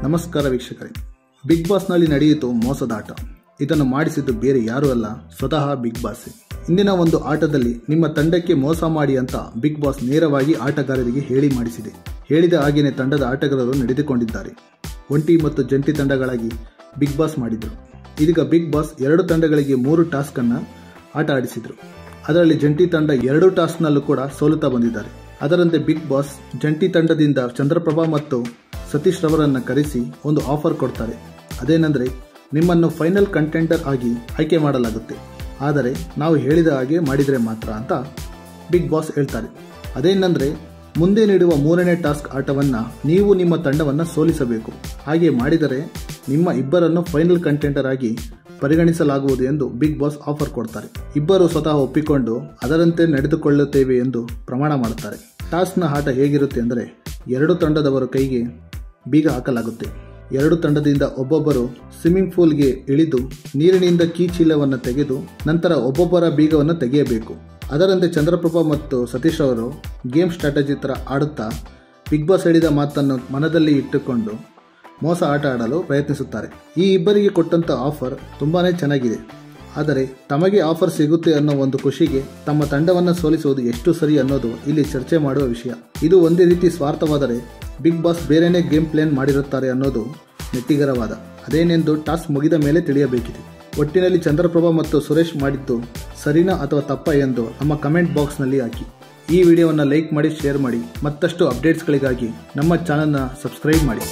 ನಮಸ್ಕಾರ ವೀಕ್ಷಕರೇ, ಬಿಗ್ ಬಾಸ್ನಲ್ಲಿ ನಡೆಯಿತು ಮೋಸದ ಆಟ. ಇದನ್ನು ಮಾಡಿಸಿದ್ದು ಬೇರೆ ಯಾರೂ ಅಲ್ಲ, ಸ್ವತಃ ಬಿಗ್ ಬಾಸ್. ಇಂದಿನ ಒಂದು ಆಟದಲ್ಲಿ ನಿಮ್ಮ ತಂಡಕ್ಕೆ ಮೋಸ ಮಾಡಿ ಅಂತ ಬಿಗ್ ಬಾಸ್ ನೇರವಾಗಿ ಆಟಗಾರರಿಗೆ ಹೇಳಿ ಮಾಡಿಸಿದೆ. ಹೇಳಿದ ಹಾಗೆಯೇ ತಂಡದ ಆಟಗಾರರು ನಡೆದುಕೊಂಡಿದ್ದಾರೆ. ಒಂಟಿ ಮತ್ತು ಜಂಟಿ ತಂಡಗಳಾಗಿ ಬಿಗ್ ಬಾಸ್ ಮಾಡಿದರು. ಇದೀಗ ಬಿಗ್ ಬಾಸ್ 2 ತಂಡಗಳಿಗೆ 3 ಟಾಸ್ಕ್ ಅನ್ನು ಆಟ ಆಡಿಸಿದರು. ಅದರಲ್ಲಿ ಜಂಟಿ ತಂಡ 2 ಟಾಸ್ಕ್ನಲ್ಲೂ ಕೂಡ ಸೋಲುತ್ತಾ ಬಂದಿದ್ದಾರೆ. ಅದರಂತೆ ಬಿಗ್ ಬಾಸ್ ಜಂಟಿ ತಂಡದಿಂದ ಚಂದ್ರಪ್ರಭಾ ಮತ್ತು ಸತೀಶ್ ರವರನ್ನು ಕರೆಸಿ ಒಂದು ಆಫರ್ ಕೊಡ್ತಾರೆ. ಅದೇನೆಂದರೆ, ನಿಮ್ಮನ್ನು ಫೈನಲ್ ಕಂಟೆಂಡರ್ ಆಗಿ ಆಯ್ಕೆ ಮಾಡಲಾಗುತ್ತೆ, ಆದರೆ ನಾವು ಹೇಳಿದ ಹಾಗೆ ಮಾಡಿದರೆ ಮಾತ್ರ ಅಂತ ಬಿಗ್ ಬಾಸ್ ಹೇಳ್ತಾರೆ. ಅದೇನೆಂದರೆ, ಮುಂದೆ ನೀಡುವ 3ನೇ ಟಾಸ್ಕ್ ಆಟವನ್ನು ನೀವು ನಿಮ್ಮ ತಂಡವನ್ನು ಸೋಲಿಸಬೇಕು. ಹಾಗೆ ಮಾಡಿದರೆ ನಿಮ್ಮ ಇಬ್ಬರನ್ನು ಫೈನಲ್ ಕಂಟೆಂಡರ್ ಆಗಿ ಪರಿಗಣಿಸಲಾಗುವುದು ಎಂದು ಬಿಗ್ ಬಾಸ್ ಆಫರ್ ಕೊಡ್ತಾರೆ. ಇಬ್ಬರು ಸ್ವತಃ ಒಪ್ಪಿಕೊಂಡು ಅದರಂತೆ ನಡೆದುಕೊಳ್ಳುತ್ತೇವೆ ಎಂದು ಪ್ರಮಾಣ ಮಾಡುತ್ತಾರೆ. ಟಾಸ್ಕ್ನ ಆಟ ಹೇಗಿರುತ್ತೆ ಅಂದರೆ, 2 ತಂಡದವರ ಕೈಗೆ ಬೀಗ ಹಾಕಲಾಗುತ್ತೆ. 2 ತಂಡದಿಂದ ಒಬ್ಬೊಬ್ಬರು ಸ್ವಿಮ್ಮಿಂಗ್ ಪೂಲ್ಗೆ ಇಳಿದು ನೀರಿನಿಂದ ಕೀಚೀಲವನ್ನು ತೆಗೆದು ನಂತರ ಒಬ್ಬೊಬ್ಬರ ಬೀಗವನ್ನು ತೆಗೆಯಬೇಕು. ಅದರಂತೆ ಚಂದ್ರಪ್ರಭಾ ಮತ್ತು ಸತೀಶ್ ಅವರು ಗೇಮ್ ಸ್ಟ್ರಾಟಜಿ ಥರ ಆಡುತ್ತಾ ಬಿಗ್ ಬಾಸ್ ಹೇಳಿದ ಮಾತನ್ನು ಮನದಲ್ಲಿ ಇಟ್ಟುಕೊಂಡು ಮೋಸ ಆಟ ಆಡಲು ಪ್ರಯತ್ನಿಸುತ್ತಾರೆ. ಈ ಇಬ್ಬರಿಗೆ ಕೊಟ್ಟಂಥ ಆಫರ್ ತುಂಬಾ ಚೆನ್ನಾಗಿದೆ. ಆದರೆ ತಮಗೆ ಆಫರ್ ಸಿಗುತ್ತೆ ಅನ್ನೋ ಒಂದು ಖುಷಿಗೆ ತಮ್ಮ ತಂಡವನ್ನು ಸೋಲಿಸುವುದು ಎಷ್ಟು ಸರಿ ಅನ್ನೋದು ಇಲ್ಲಿ ಚರ್ಚೆ ಮಾಡುವ ವಿಷಯ. ಇದು ಒಂದೇ ರೀತಿ ಸ್ವಾರ್ಥವಾದರೆ ಬಿಗ್ ಬಾಸ್ ಬೇರೆಯೇ ಗೇಮ್ ಪ್ಲಾನ್ ಮಾಡಿರುತ್ತಾರೆ ಅನ್ನೋದು ನೆಟ್ಟಿಗರ ವಾದ. ಅದೇನೆಂದು ಟಾಸ್ಕ್ ಮುಗಿದ ಮೇಲೆ ತಿಳಿಯಬೇಕಿದೆ. ಒಟ್ಟಿನಲ್ಲಿ ಚಂದ್ರಪ್ರಭಾ ಮತ್ತು ಸುರೇಶ್ ಮಾಡಿದ್ದು ಸರಿನಾ ಅಥವಾ ತಪ್ಪಾ ಎಂದು ನಮ್ಮ ಕಮೆಂಟ್ ಬಾಕ್ಸ್ನಲ್ಲಿ ಹಾಕಿ. ಈ ವಿಡಿಯೋವನ್ನು ಲೈಕ್ ಮಾಡಿ, ಶೇರ್ ಮಾಡಿ. ಮತ್ತಷ್ಟು ಅಪ್ಡೇಟ್ಸ್ಗಳಿಗಾಗಿ ನಮ್ಮ ಚಾನಲ್ನ ಸಬ್ಸ್ಕ್ರೈಬ್ ಮಾಡಿ.